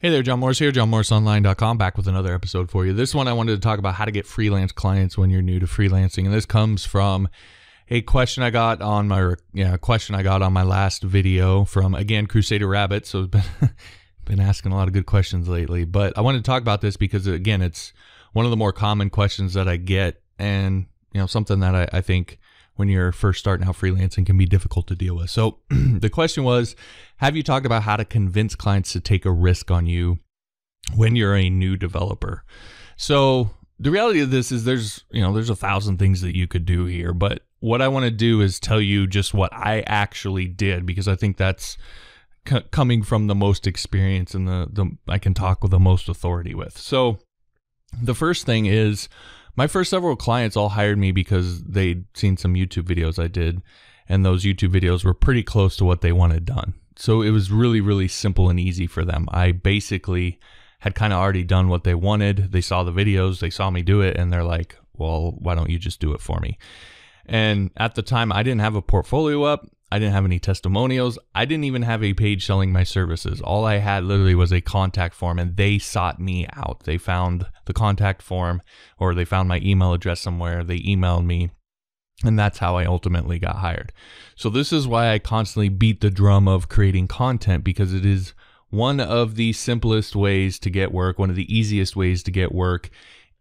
Hey there, John Morris here, johnmorrisonline.com, back with another episode for you. This one I wanted to talk about how to get freelance clients when you're new to freelancing, and this comes from a question I got on my last video from, again, Crusader Rabbit. So been asking a lot of good questions lately, but I wanted to talk about this because, again, it's one of the more common questions that I get, and something that I think when you're first starting out freelancing can be difficult to deal with. So the question was, have you talked about how to convince clients to take a risk on you when you're a new developer? So the reality of this is there's 1,000 things that you could do here, but what I want to do is tell you just what I actually did, because I think that's coming from the most experience and I can talk with the most authority with. So the first thing is, my first several clients all hired me because they'd seen some YouTube videos I did, and those YouTube videos were pretty close to what they wanted done. So it was really, really simple and easy for them. I basically had kind of already done what they wanted. They saw the videos, they saw me do it, and they're like, well, why don't you just do it for me? And at the time, I didn't have a portfolio up. I didn't have any testimonials. I didn't even have a page selling my services. All I had literally was a contact form, and they sought me out. They found the contact form, or they found my email address somewhere. They emailed me, and that's how I ultimately got hired. So this is why I constantly beat the drum of creating content, because it is one of the simplest ways to get work, one of the easiest ways to get work.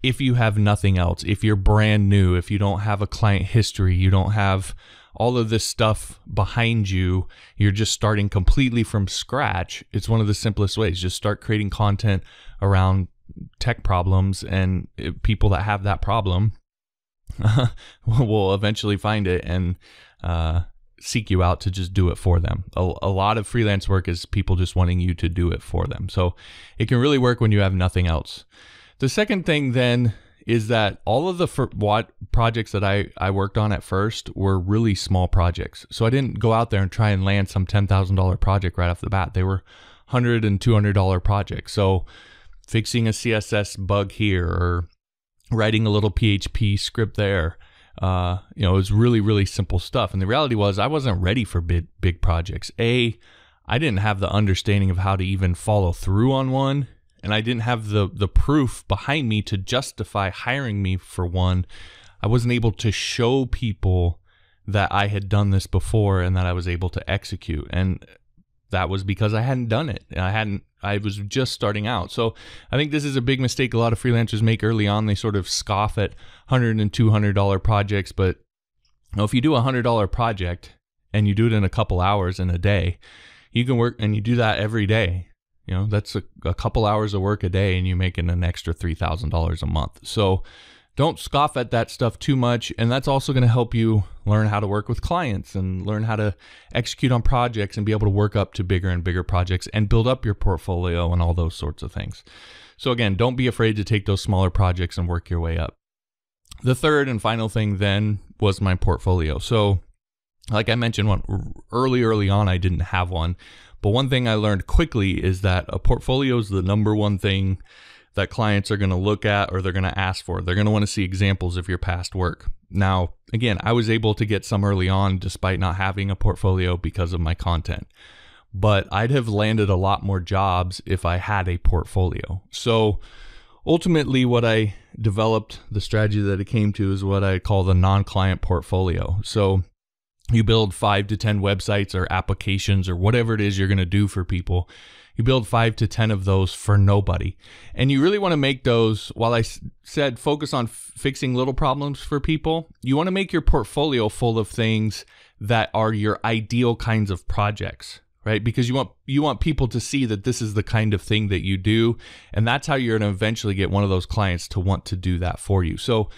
If you have nothing else, if you're brand new, if you don't have a client history, you don't have all of this stuff behind you, you're just starting completely from scratch, it's one of the simplest ways. Just start creating content around tech problems, and people that have that problem will eventually find it and seek you out to just do it for them. A lot of freelance work is people just wanting you to do it for them. So it can really work when you have nothing else. The second thing then is that all of the projects that I worked on at first were really small projects. So I didn't go out there and try and land some $10,000 project right off the bat. They were $100 and $200 projects. So fixing a CSS bug here, or writing a little PHP script there, it was really, really simple stuff. And the reality was I wasn't ready for big projects. I didn't have the understanding of how to even follow through on one. And I didn't have the proof behind me to justify hiring me for one. I wasn't able to show people that I had done this before and that I was able to execute. And that was because I hadn't done it. I was just starting out. So I think this is a big mistake a lot of freelancers make early on. They sort of scoff at $100 and $200 projects. But if you do a $100 project and you do it in a couple hours in a day, you can work, and you do that every day. That's a couple hours of work a day, and you're making an extra $3,000 a month. So don't scoff at that stuff too much. And that's also going to help you learn how to work with clients and learn how to execute on projects and be able to work up to bigger and bigger projects and build up your portfolio and all those sorts of things. So again, don't be afraid to take those smaller projects and work your way up. The third and final thing then was my portfolio. So like I mentioned, early on, I didn't have one. But one thing I learned quickly is that a portfolio is the number one thing that clients are going to look at, or they're going to ask for. They're going to want to see examples of your past work. Now, again, I was able to get some early on despite not having a portfolio because of my content. But I'd have landed a lot more jobs if I had a portfolio. So ultimately, what I developed, the strategy that it came to, is what I call the non-client portfolio. So you build 5 to 10 websites or applications or whatever it is you're going to do for people. You build 5 to 10 of those for nobody. And you really want to make those, while I said focus on fixing little problems for people, you want to make your portfolio full of things that are your ideal kinds of projects, right? Because you want people to see that this is the kind of thing that you do. And that's how you're going to eventually get one of those clients to want to do that for you. So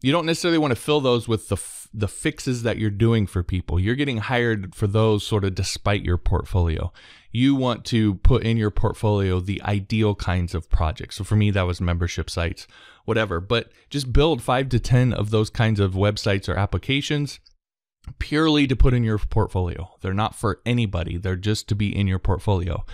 you don't necessarily want to fill those with the fixes that you're doing for people. You're getting hired for those sort of despite your portfolio. You want to put in your portfolio the ideal kinds of projects. So for me, that was membership sites, whatever. But just build 5 to 10 of those kinds of websites or applications purely to put in your portfolio. They're not for anybody. They're just to be in your portfolio,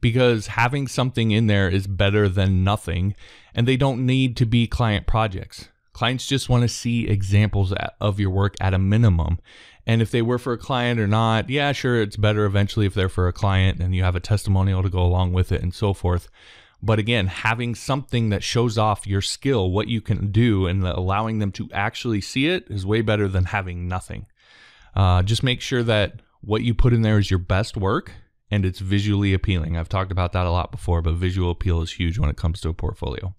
because having something in there is better than nothing, and they don't need to be client projects. Clients just want to see examples of your work at a minimum. And if they were for a client or not, yeah, sure, it's better eventually if they're for a client and you have a testimonial to go along with it and so forth. But again, having something that shows off your skill, what you can do, and allowing them to actually see it is way better than having nothing. Just make sure that what you put in there is your best work and it's visually appealing. I've talked about that a lot before, but visual appeal is huge when it comes to a portfolio.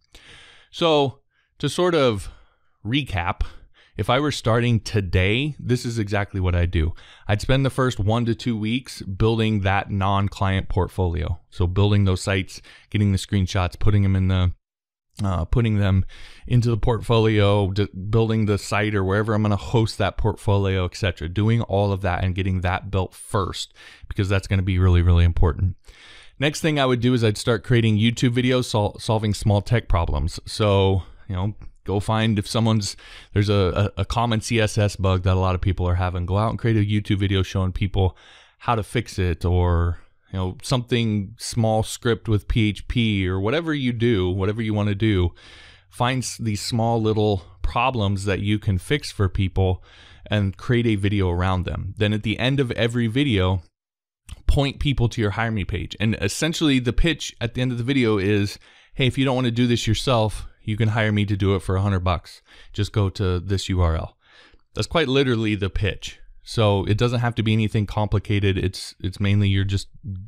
So to sort of recap, if I were starting today, this is exactly what I'd do. I'd spend the first 1 to 2 weeks building that non-client portfolio. So building those sites, getting the screenshots, putting them into the portfolio, building the site or wherever I'm going to host that portfolio, etc. Doing all of that and getting that built first, because that's going to be really, really important. Next thing I would do is I'd start creating YouTube videos solving small tech problems. So, go find if there's a common CSS bug that a lot of people are having. Go out and create a YouTube video showing people how to fix it, or something small script with PHP, or whatever you do, whatever you want to do. Find these small little problems that you can fix for people and create a video around them. Then at the end of every video, point people to your Hire Me page. And essentially the pitch at the end of the video is, hey, if you don't want to do this yourself, you can hire me to do it for $100. Just go to this URL. That's quite literally the pitch. So it doesn't have to be anything complicated. It's mainly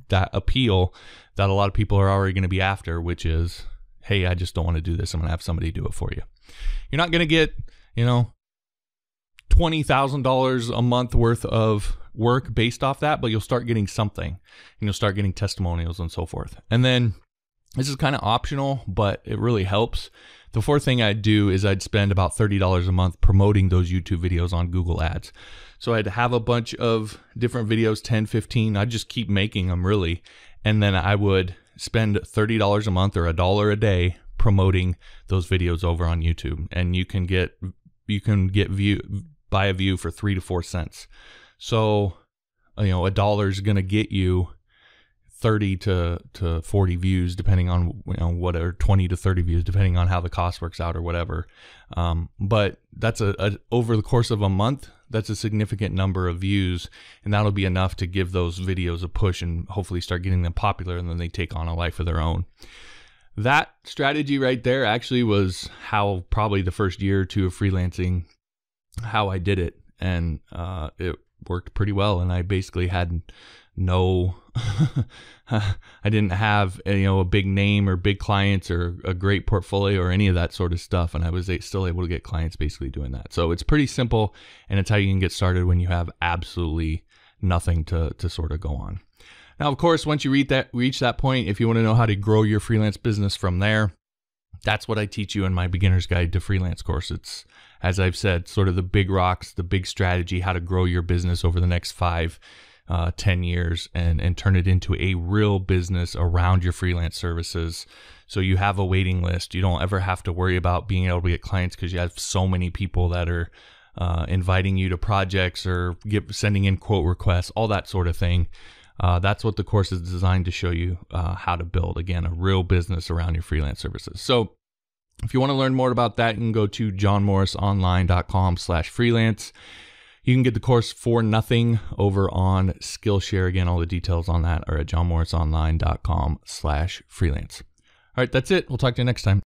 that appeal that a lot of people are already going to be after, which is, hey, I just don't want to do this. I'm going to have somebody do it for you. You're not going to get, $20,000 a month worth of work based off that, but you'll start getting something, and you'll start getting testimonials and so forth. And then this is kind of optional, but it really helps. The fourth thing I'd do is I'd spend about $30 a month promoting those YouTube videos on Google Ads. So I'd have a bunch of different videos, 10, 15. I'd just keep making them really. And then I would spend $30 a month or $1 a day promoting those videos over on YouTube. And you can buy a view for 3 to 4 cents. So, $1 is going to get you 30 to 40 views, depending on or 20 to 30 views, depending on how the cost works out or whatever. But that's over the course of a month, that's a significant number of views, and that'll be enough to give those videos a push and hopefully start getting them popular, and then they take on a life of their own. That strategy right there actually was how probably the first year or two of freelancing, how I did it, and it worked pretty well. And I basically had I didn't have a big name or big clients or a great portfolio or any of that sort of stuff, and I was still able to get clients basically doing that. So it's pretty simple, and it's how you can get started when you have absolutely nothing to sort of go on. Now, of course, once you reach that point, if you want to know how to grow your freelance business from there, that's what I teach you in my Beginner's Guide to Freelance course. It's, as I've said, sort of the big rocks, the big strategy, how to grow your business over the next 10 years and turn it into a real business around your freelance services. So you have a waiting list. You don't ever have to worry about being able to get clients because you have so many people that are inviting you to projects or sending in quote requests, all that sort of thing. That's what the course is designed to show you how to build, again, a real business around your freelance services. So if you want to learn more about that, you can go to johnmorrisonline.com/freelance. You can get the course for nothing over on Skillshare. Again, all the details on that are at johnmorrisonline.com/freelance. All right, that's it. We'll talk to you next time.